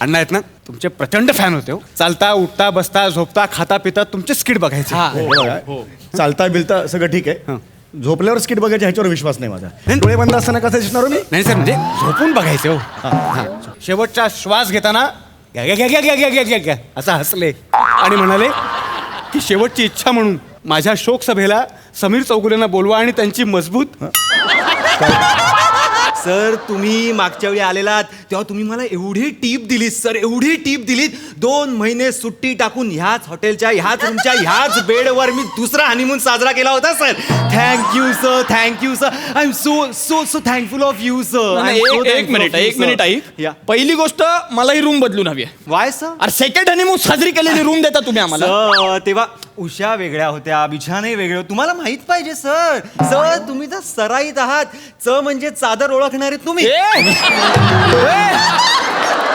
अण्णा आहेत ना तुमचे प्रचंड फॅन होते हो. चालता उठता बसता झोपता खाता पिता तुमचे स्किट बघायचे. हे बघा, चालता बिलता सगळं ठीक आहे. झोपल्यावर स्किट बघायच्या ह्याच्यावर विश्वास नाही माझा. डोळे बंद असताना कसं दिसणार हो मी? नाही सर म्हणजे झोपून बघायचे हो. शेवटचा श्वास घेताना घ्या घ्या घ्या घ्या घ्या घ्या घ्या घ्या असं हसले आणि म्हणाले की शेवटची इच्छा म्हणून माझ्या शोक सभेला समीर चौगुलेंना बोलवा आणि त्यांची मजबूत. सर तुम्ही मागच्या वेळी आलेलात तेव्हा तुम्ही मला एवढी टीप दिलीत सर, एवढी टीप दिलीत. 2 महिने सुट्टी टाकून ह्याच हॉटेलच्या ह्याच रूमच्या ह्याच बेडवर मी दुसरा हनीमून साजरा केला होता sir. Thank you sir, thank you sir. I am so so so thankful of you sir. एक मिनिट ऐक. पहिली गोष्ट मला ही रूम बदलून हवी आहे. Y sir? अरे सेकंड हनीमून साजरी केलेली रूम देता तुम्ही आम्हाला? सर तेव्हा उषा वेगळ्या होत्या, बिछाने वेगळे होते. तुम्हाला माहित पाहिजे सर. सर तुम्ही तर सराईत आहात. च म्हणजे चादर ओळखणारे तुम्ही.